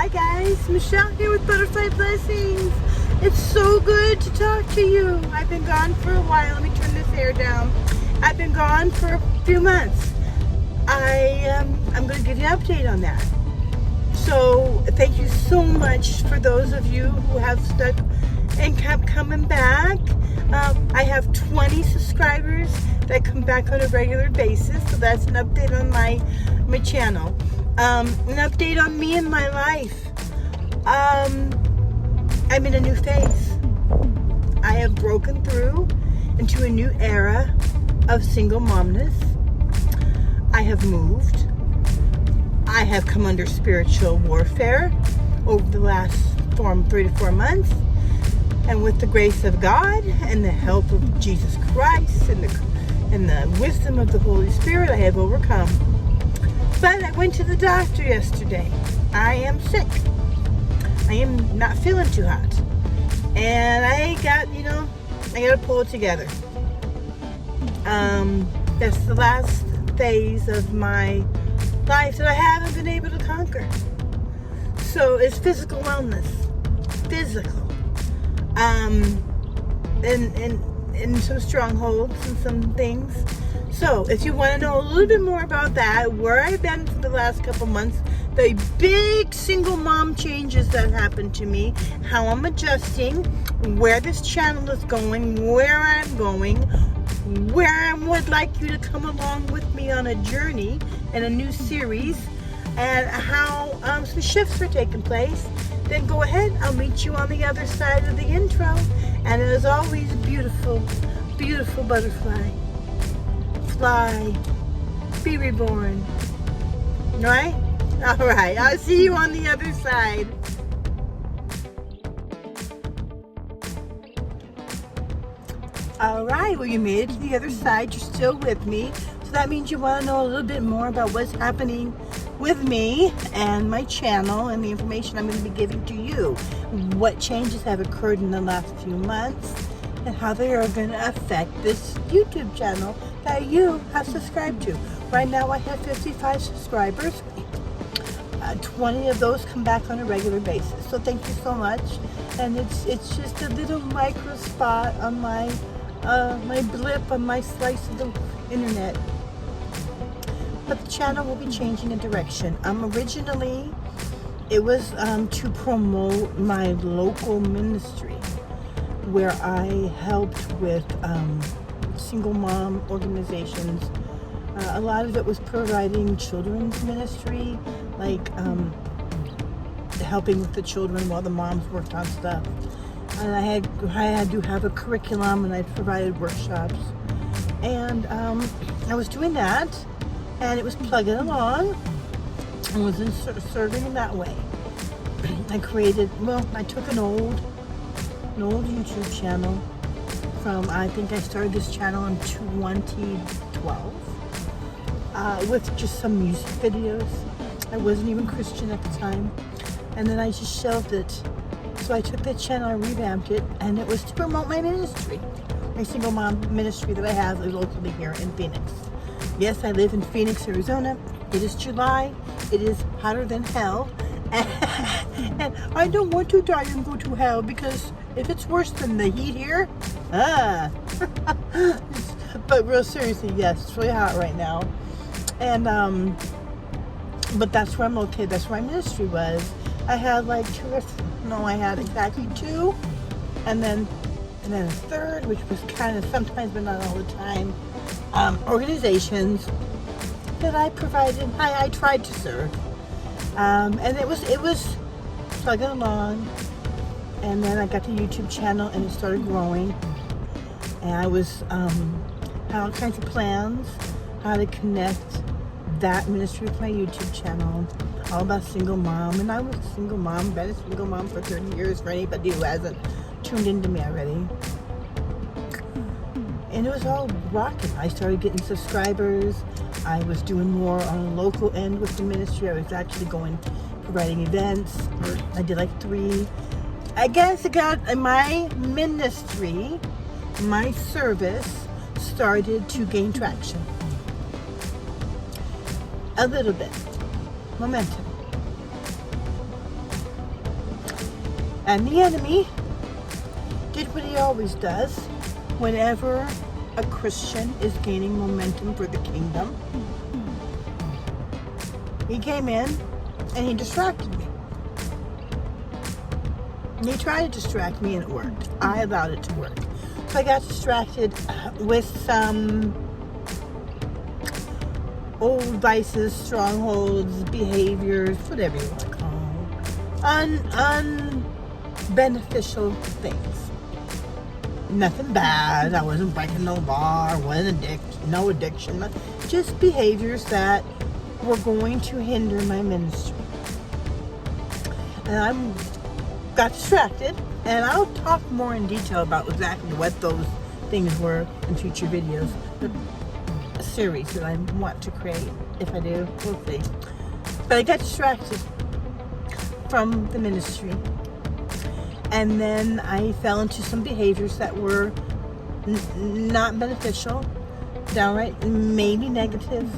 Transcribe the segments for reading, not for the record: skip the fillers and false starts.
Hi guys, Michelle here with Butterfly Blessings. It's so good to talk to you. I've been gone for a while. Let me turn this hair down. I've been gone for a few months. I'm going to give you an update on that. So thank you so much for those of you who have stuck and kept coming back. I have 20 subscribers that come back on a regular basis, so that's an update on my channel. An update on me and my life. I'm in a new phase. I have broken through into a new era of single momness. I have moved. I have come under spiritual warfare over the last 3 to 4 months. And with the grace of God and the help of Jesus Christ and the wisdom of the Holy Spirit, I have overcome. But I went to the doctor yesterday. I am sick. I am not feeling too hot. And I got to pull it together. That's the last phase of my life that I haven't been able to conquer. So it's physical wellness. Physical. And some strongholds and some things. So if you want to know a little bit more about that, where I've been for the last couple months, the big single mom changes that happened to me, how I'm adjusting, where this channel is going, where I'm going, where I would like you to come along with me on a journey in a new series, and how some shifts are taking place, then go ahead. I'll meet you on the other side of the intro. And as always, beautiful, beautiful butterfly. Fly. Be reborn. Right? Alright, I'll see you on the other side. Alright, well, you made it to the other side. You're still with me. So that means you want to know a little bit more about what's happening with me and my channel and the information I'm going to be giving to you. What changes have occurred in the last few months and how they are going to affect this YouTube channel that you have subscribed to. Right now I have 55 subscribers. 20 of those come back on a regular basis. So thank you so much. And it's just a little micro spot on my blip on my slice of the internet. But the channel will be changing a direction. Originally, it was to promote my local ministry, where I helped with single mom organizations. A lot of it was providing children's ministry, like helping with the children while the moms worked on stuff. And I had to have a curriculum, and I provided workshops. And I was doing that. And it was plugging along and was serving in that way. I took an old YouTube channel from, I think I started this channel in 2012 with just some music videos. I wasn't even Christian at the time. And then I just shelved it. So I took that channel, I revamped it, and it was to promote my ministry, my single mom ministry that I have locally here in Phoenix. Yes, I live in Phoenix, Arizona. It is July. It is hotter than hell. And I don't want to die and go to hell, because if it's worse than the heat here, But real seriously, yes, it's really hot right now. And, but that's where I'm located. That's where my ministry was. I had I had exactly 2. And then a third, which was kind of sometimes, but not all the time, organizations that I provided, I tried to serve, and it was plugging along. And then I got the YouTube channel, and it started growing, and I was had all kinds of plans how to connect that ministry with my YouTube channel, all about single mom. And I was a single mom, been a single mom for 30 years for anybody who hasn't tuned into me already. And it was all rocking. I started getting subscribers. I was doing more on a local end with the ministry. I was actually providing events. I did like 3. I guess my ministry, my service started to gain traction. A little bit. Momentum. And the enemy did what he always does whenever a Christian is gaining momentum for the kingdom. He came in and he distracted me. And he tried to distract me and it worked. I allowed it to work. So I got distracted with some old vices, strongholds, behaviors, whatever you want to call them. Unbeneficial things. Nothing bad. I wasn't breaking no law. No addiction. Just behaviors that were going to hinder my ministry. And I got distracted. And I'll talk more in detail about exactly what those things were in future videos. A series that I want to create. If I do, we'll see. But I got distracted from the ministry. And then I fell into some behaviors that were not beneficial, downright maybe negative,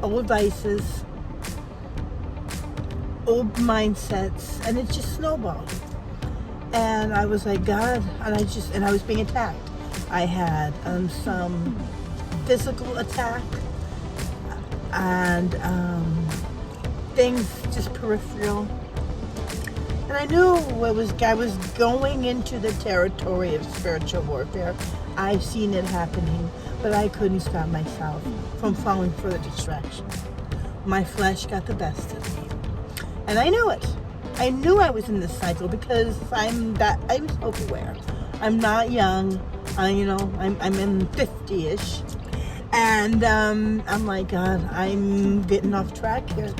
old vices, old mindsets, and it just snowballed. And I was like, God, and I was being attacked. I had some physical attack and things just peripheral. And I knew I was going into the territory of spiritual warfare. I've seen it happening, but I couldn't stop myself from falling for the distraction. My flesh got the best of me. And I knew it. I knew I was in this cycle because I'm self-aware. I'm not young. I'm in 50-ish. And I'm like, God, I'm getting off track here.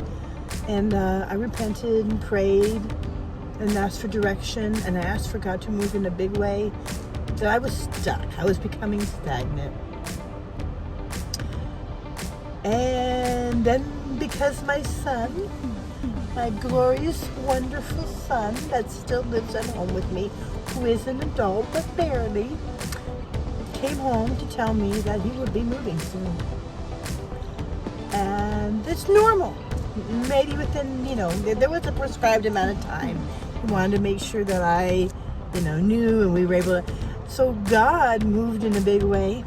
And I repented and prayed and asked for direction, and I asked for God to move in a big way. That I was stuck. I was becoming stagnant. And then because my son, my glorious, wonderful son that still lives at home with me, who is an adult but barely, came home to tell me that he would be moving soon. And it's normal. Maybe within, there was a prescribed amount of time. He wanted to make sure that I, knew and we were able to. So God moved in a big way.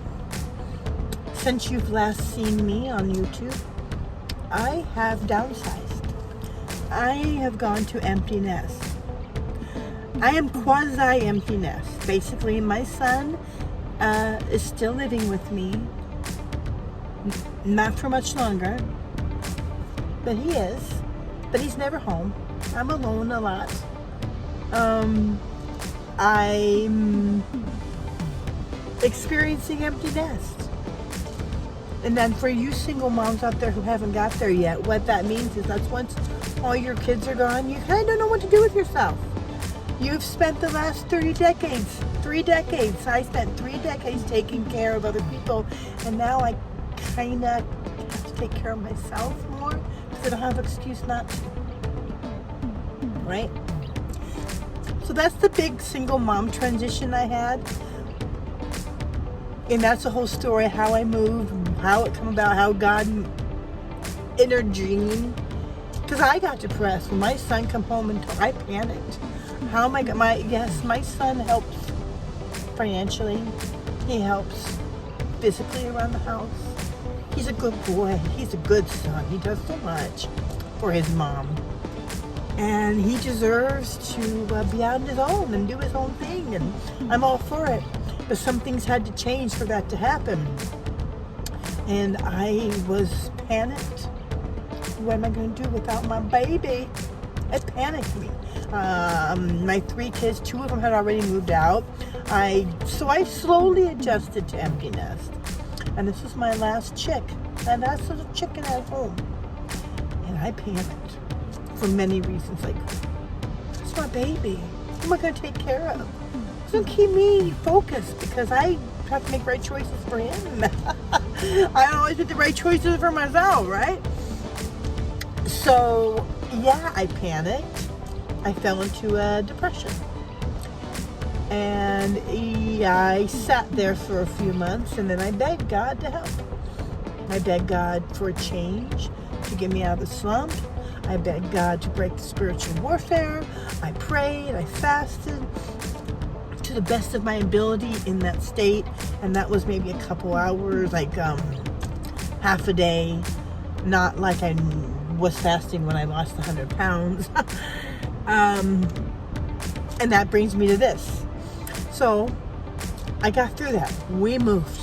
Since you've last seen me on YouTube, I have downsized. I have gone to empty nest. I am quasi-empty nest. Basically, my son is still living with me. Not for much longer. But he is. But he's never home. I'm alone a lot. I'm experiencing empty nest. And then for you single moms out there who haven't got there yet, what that means is that's once all your kids are gone, you kind of don't know what to do with yourself. You've spent the last 3 decades. I spent 3 decades taking care of other people, and now I kind of have to take care of myself more because I don't have an excuse not to. Right? So that's the big single mom transition I had. And that's the whole story, how I moved, how it came about, how God intervened. Because I got depressed when my son came home and I panicked. How am I going? My son helps financially. He helps physically around the house. He's a good boy. He's a good son. He does so much for his mom. And he deserves to be out on his own and do his own thing. And I'm all for it. But some things had to change for that to happen. And I was panicked. What am I going to do without my baby? It panicked me. My 3 kids, 2 of them had already moved out. So I slowly adjusted to empty nest. And this was my last chick. And that's little chicken at home. And I panicked. For many reasons. Like, it's my baby. Who am I going to take care of? It's going to keep me focused because I have to make right choices for him. I don't always make the right choices for myself, right? So, yeah, I panicked. I fell into a depression. And I sat there for a few months and then I begged God to help. I begged God for a change, to get me out of the slump. I begged God to break the spiritual warfare. I prayed, I fasted to the best of my ability in that state. And that was maybe a couple hours, like half a day. Not like I was fasting when I lost 100 pounds. And that brings me to this. So I got through that. We moved.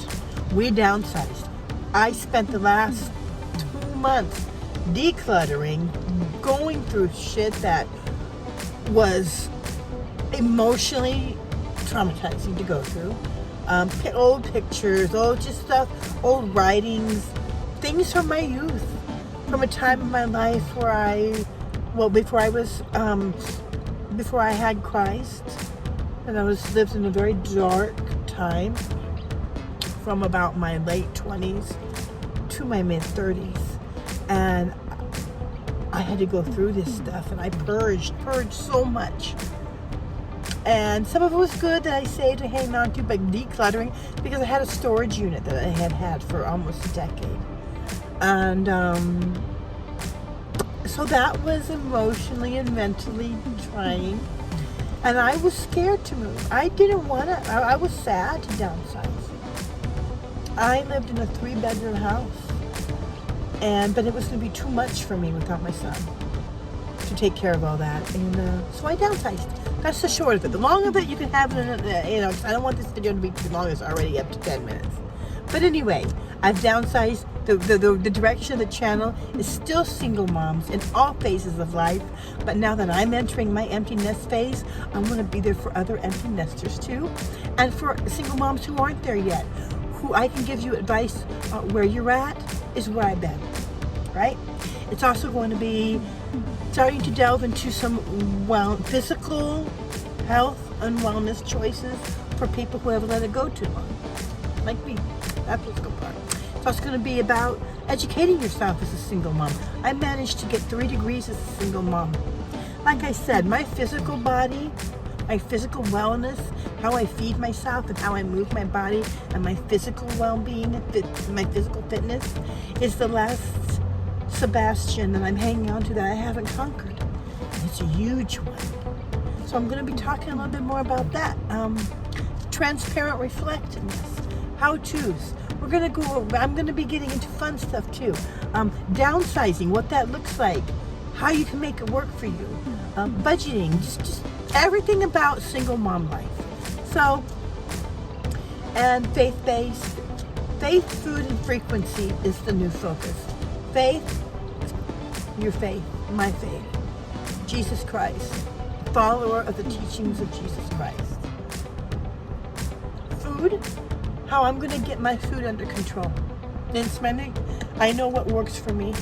We downsized. I spent the last 2 months decluttering, going through shit that was emotionally traumatizing to go through. Old pictures, old just stuff, old writings, things from my youth, from a time in my life where before I had Christ, and I lived in a very dark time from about my late 20s to my mid 30s, and I had to go through this stuff, and I purged so much. And some of it was good that I saved to hang on to, but decluttering, because I had a storage unit that I had for almost a decade. And so that was emotionally and mentally trying. And I was scared to move. I didn't want to. I was sad to downsize. I lived in a 3-bedroom house. But it was going to be too much for me without my son to take care of all that. And so I downsized. That's the short of it. The long of it, you can have it, because I don't want this video to be too long. It's already up to 10 minutes. But anyway, I've downsized. The direction of the channel is still single moms in all phases of life. But now that I'm entering my empty nest phase, I'm going to be there for other empty nesters too. And for single moms who aren't there yet, who I can give you advice where you're at is where I've been, right? It's also going to be starting to delve into some physical health and wellness choices for people who haven't let it go too long, like me, that physical part. It's also going to be about educating yourself as a single mom. I managed to get 3 degrees as a single mom. Like I said, my physical body, my physical wellness, how I feed myself and how I move my body, and my physical well-being, my physical fitness is the last Sebastian that I'm hanging on to that I haven't conquered. And it's a huge one. So I'm going to be talking a little bit more about that. Transparent reflectiveness, how-tos. I'm going to be getting into fun stuff too. Downsizing, what that looks like, how you can make it work for you. Budgeting, just everything about single mom life. So, and faith-based. Faith, food, and frequency is the new focus. Faith, your faith, my faith. Jesus Christ, follower of the teachings of Jesus Christ. Food, how I'm going to get my food under control. I know what works for me.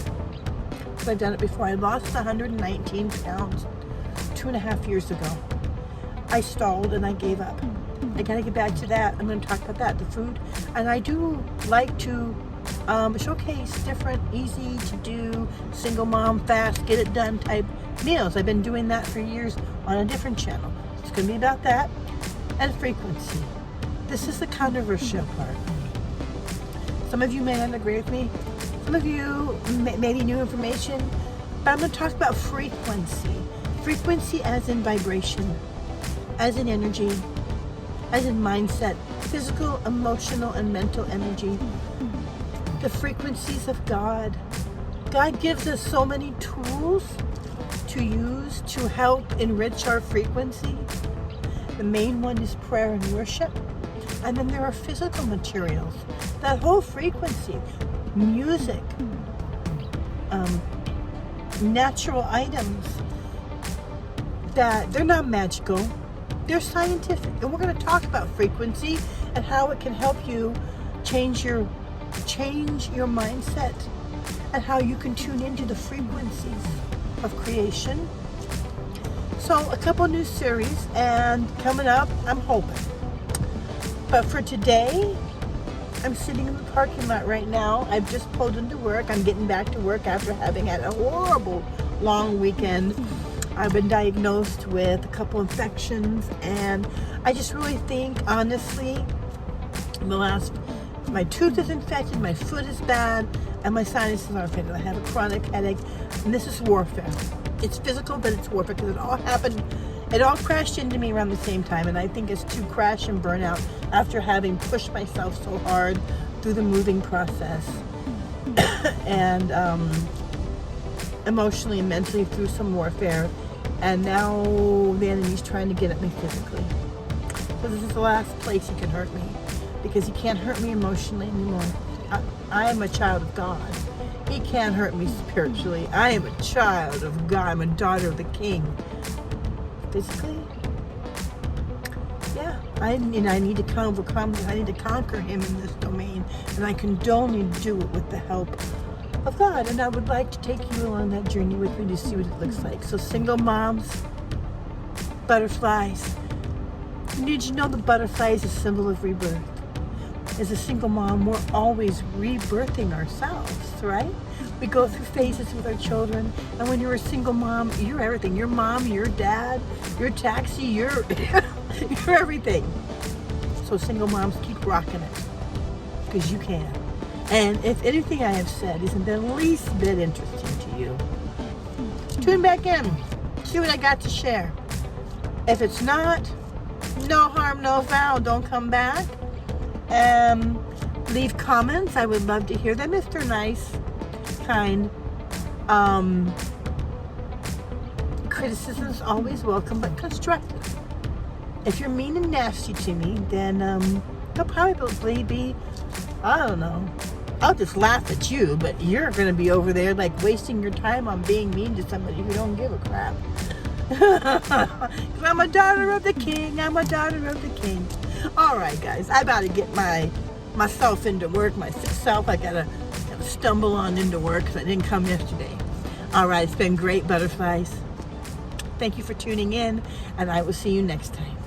I've done it before. I lost 119 pounds 2.5 years ago. I stalled and I gave up. I got to get back to that. I'm going to talk about that, the food. And I do like to showcase different, easy to do, single mom, fast, get it done type meals. I've been doing that for years on a different channel. It's going to be about that. And frequency. This is the controversial part. Some of you may not agree with me. Some of you may be new information. But I'm going to talk about frequency. Frequency as in vibration, as in energy, as in mindset, physical, emotional, and mental energy. The frequencies of God. God gives us so many tools to use to help enrich our frequency. The main one is prayer and worship. And then there are physical materials. That whole frequency, music, natural items, that they're not magical, they're scientific. And we're going to talk about frequency and how it can help you change your mindset, and how you can tune into the frequencies of creation. So a couple new series and coming up, I'm hoping. But for today, I'm sitting in the parking lot right now. I've just pulled into work. I'm getting back to work after having had a horrible long weekend. I've been diagnosed with a couple infections, and I just really think, honestly, my tooth is infected, my foot is bad, and my sinuses are affected. I have a chronic headache, and this is warfare. It's physical, but it's warfare because it all crashed into me around the same time, and I think it's to crash and burn out after having pushed myself so hard through the moving process and emotionally and mentally through some warfare, and now the enemy's trying to get at me physically. So this is the last place he can hurt me, because he can't hurt me emotionally anymore. I am a child of God. He can't hurt me spiritually. I am a child of God. I'm a daughter of the King. Physically, yeah, I need to overcome. I need to conquer him in this domain, and I can only do it with the help of God. And I would like to take you on that journey with me to see what it looks like. So, single moms, butterflies. Did you know the butterfly is a symbol of rebirth? As a single mom, we're always rebirthing ourselves, right? We go through phases with our children, and when you're a single mom, you're everything. You're mom, you're dad, you're taxi, you're you're everything. So single moms, keep rocking it, because you can. And if anything I have said isn't the least bit interesting to you, tune back in, see what I got to share. If it's not, no harm, no foul. Don't come back. Leave comments. I would love to hear them if they're nice, kind. Criticism is always welcome, but constructive. If you're mean and nasty to me, then they'll probably be, I don't know, I'll just laugh at you, but you're going to be over there like wasting your time on being mean to somebody who don't give a crap. Because I'm a daughter of the King. I'm a daughter of the King. All right, guys, I got to get myself into work, my sick self. I got to stumble on into work because I didn't come yesterday. All right, it's been great, butterflies. Thank you for tuning in, and I will see you next time.